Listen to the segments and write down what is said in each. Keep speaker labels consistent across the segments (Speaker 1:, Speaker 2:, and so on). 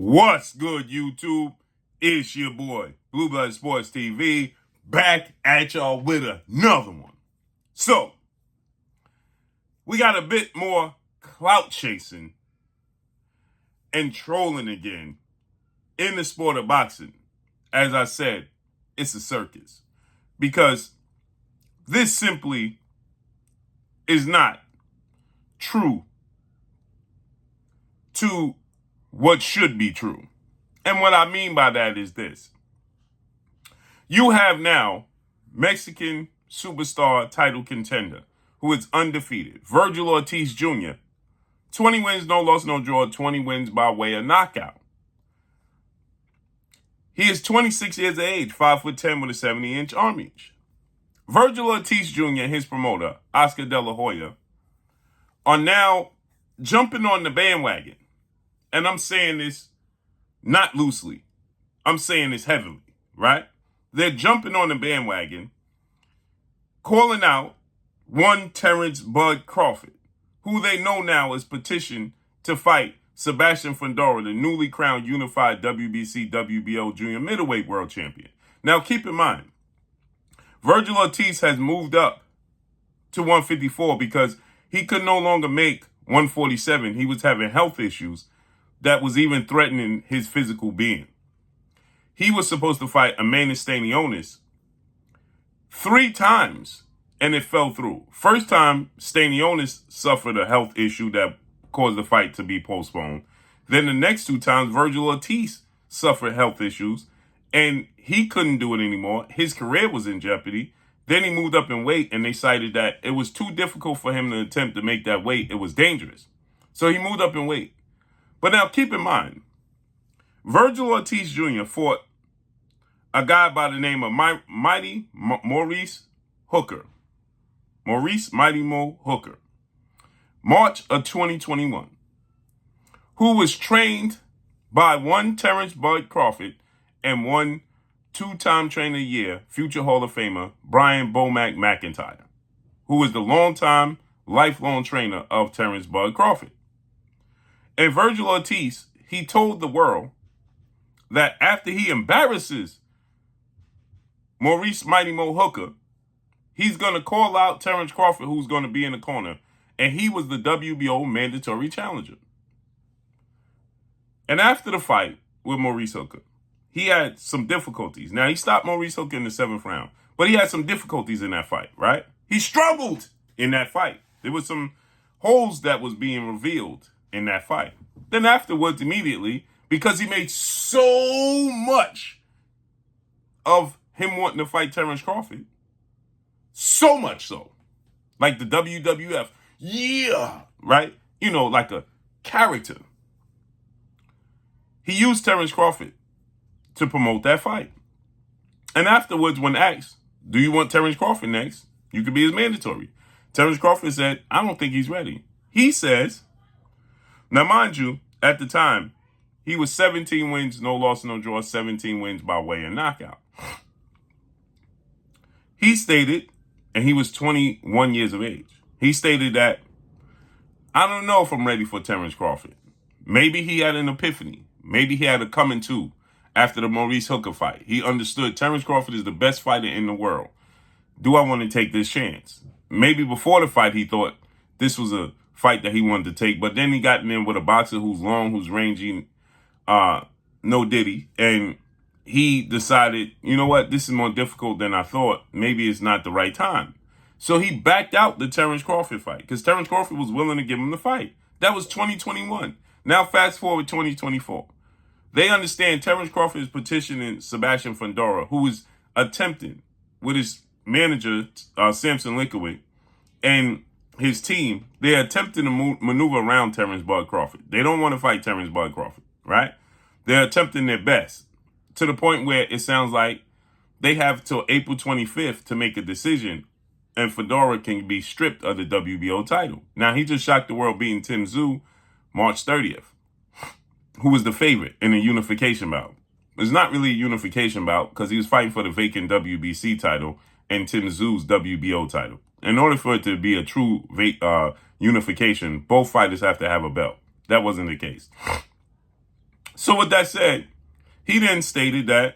Speaker 1: What's good, YouTube? It's your boy, Blue Blood Sports TV, back at y'all with another one. So, we got a bit more clout chasing and trolling again in the sport of boxing. As I said, it's a circus. Because this simply is not true to what should be true. And what I mean by that is this. You have now Mexican superstar title contender who is undefeated, Virgil Ortiz Jr. 20 wins, no loss, no draw, 20 wins by way of knockout. He is 26 years of age, 5'10" with a 70-inch arm reach. Virgil Ortiz Jr. and his promoter, Oscar Delanhoya, are now jumping on the bandwagon. And I'm saying this not loosely. I'm saying this heavily, right? They're jumping on the bandwagon, calling out one Terence Bud Crawford, who they know now is Petition to fight Sebastian Fundora, the newly crowned unified WBC WBO junior middleweight world champion. Now, keep in mind, Virgil Ortiz has moved up to 154 because he could no longer make 147. He was having health issues that was even threatening his physical being. He was supposed to fight Amanda Stanionis 3 times, and it fell through. First time, Stanionis suffered a health issue that caused the fight to be postponed. Then the next 2 times, Virgil Ortiz suffered health issues, and he couldn't do it anymore. His career was in jeopardy. Then he moved up in weight, and they cited that it was too difficult for him to attempt to make that weight. It was dangerous. So he moved up in weight. But now keep in mind, Virgil Ortiz Jr. fought a guy by the name of Maurice Hooker. Maurice Mighty Mo Hooker. March of 2021. Who was trained by one Terence Bud Crawford and one 2-time trainer of the year, future Hall of Famer, Brian Bomac McIntyre, who was the longtime, lifelong trainer of Terence Bud Crawford. And Virgil Ortiz, he told the world that after he embarrasses Maurice Mighty Mo Hooker, he's going to call out Terence Crawford, who's going to be in the corner. And he was the WBO mandatory challenger. And after the fight with Maurice Hooker, he had some difficulties. Now, he stopped Maurice Hooker in the 7th round, but he had some difficulties in that fight, right? He struggled in that fight. There was some holes that was being revealed in that fight. Then afterwards, immediately, because he made so much of him wanting to fight Terence Crawford, so much so, like the WWF, yeah, right? You know, like a character. He used Terence Crawford to promote that fight. And afterwards, when asked, do you want Terence Crawford next? You could be his mandatory. Terence Crawford said, I don't think he's ready. He says, now mind you, at the time, he was 17 wins, no loss, no draw, 17 wins by way of knockout. He stated, and he was 21 years of age, he stated that, I don't know if I'm ready for Terence Crawford. Maybe he had an epiphany. Maybe he had a coming to after the Maurice Hooker fight. He understood Terence Crawford is the best fighter in the world. Do I want to take this chance? Maybe before the fight, he thought this was a fight that he wanted to take, but then he got in with a boxer who's long, who's rangy, no diddy, and he decided, you know what, this is more difficult than I thought. Maybe it's not the right time. So he backed out the Terence Crawford fight because Terence Crawford was willing to give him the fight. That was 2021. Now fast forward 2024. They understand Terence Crawford is petitioning Sebastian Fundora, who is attempting with his manager, Samson Lickowitz, and his team, they're attempting to maneuver around Terence Bud Crawford. They don't want to fight Terence Bud Crawford, right? They're attempting their best to the point where it sounds like they have till April 25th to make a decision, and Fundora can be stripped of the WBO title. Now, he just shocked the world beating Tim Tszyu March 30th, who was the favorite in a unification bout. It's not really a unification bout because he was fighting for the vacant WBC title and Tim Tszyu's WBO title. In order for it to be a true unification, both fighters have to have a belt. That wasn't the case. So with that said, he then stated that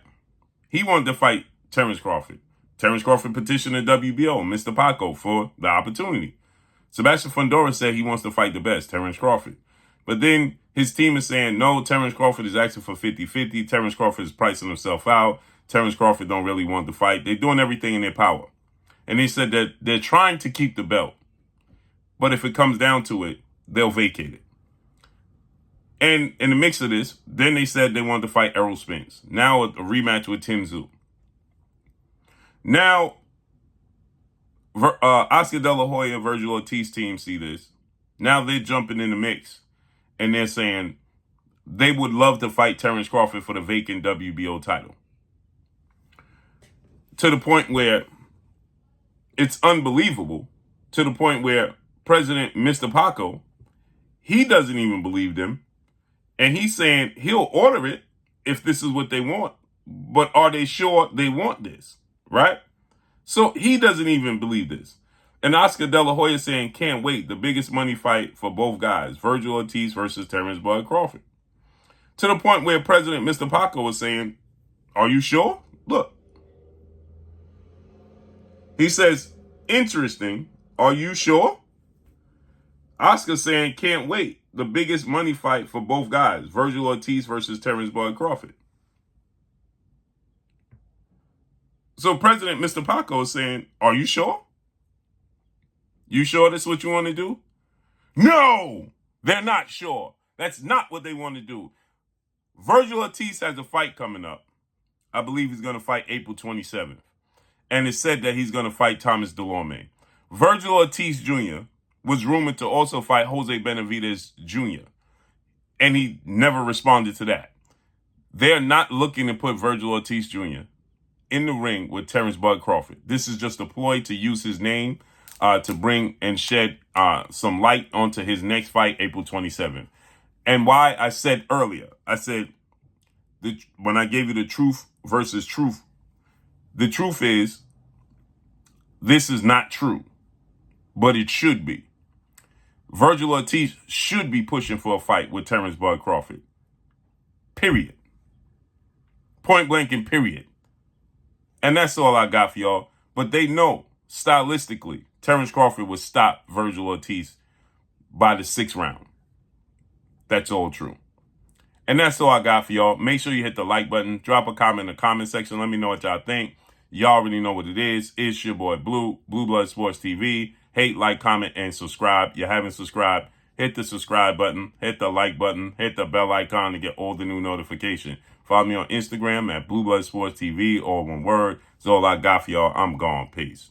Speaker 1: he wanted to fight Terence Crawford. Terence Crawford petitioned the WBO, Mr. Paco, for the opportunity. Sebastian Fundora said he wants to fight the best, Terence Crawford. But then his team is saying, no, Terence Crawford is asking for 50-50. Terence Crawford is pricing himself out. Terence Crawford don't really want to fight. They're doing everything in their power. And they said that they're trying to keep the belt. But if it comes down to it, they'll vacate it. And in the mix of this, then they said they wanted to fight Errol Spence. Now a rematch with Tim Tszyu. Now, Oscar De La Hoya, Virgil Ortiz team see this. Now they're jumping in the mix. And they're saying they would love to fight Terence Crawford for the vacant WBO title. To the point where it's unbelievable. To the point where President Mr. Paco, he doesn't even believe them. And he's saying he'll order it if this is what they want. But are they sure they want this? Right? So he doesn't even believe this. And Oscar De La Hoya saying, can't wait, the biggest money fight for both guys, Virgil Ortiz versus Terence Bud Crawford. To the point where President Mr. Paco was saying, are you sure? Look. He says, interesting, are you sure? Oscar saying, can't wait, the biggest money fight for both guys, Virgil Ortiz versus Terence Bud Crawford. So President Mr. Paco is saying, are you sure? You sure that's what you want to do? No, they're not sure. That's not what they want to do. Virgil Ortiz has a fight coming up. I believe he's going to fight April 27th. And it's said that he's going to fight Thomas Delanhoya. Virgil Ortiz Jr. was rumored to also fight Jose Benavidez Jr. And he never responded to that. They're not looking to put Virgil Ortiz Jr. in the ring with Terence Bud Crawford. This is just a ploy to use his name to bring and shed some light onto his next fight, April 27th. And why I said earlier, I said, when I gave you the truth versus truth, the truth is, this is not true, but it should be. Virgil Ortiz should be pushing for a fight with Terence Bud Crawford. Period. Point blank and period. And that's all I got for y'all. But they know, stylistically, Terence Crawford would stop Virgil Ortiz by the 6th round. That's all true. And that's all I got for y'all. Make sure you hit the like button. Drop a comment in the comment section. Let me know what y'all think. Y'all already know what it is. It's your boy Blue Blood Sports TV. Hate, like, comment, and subscribe. You haven't subscribed, hit the subscribe button, hit the like button, hit the bell icon to get all the new notifications. Follow me on Instagram at Blue Blood Sports TV, all one word. That's all I got for y'all. I'm gone. Peace.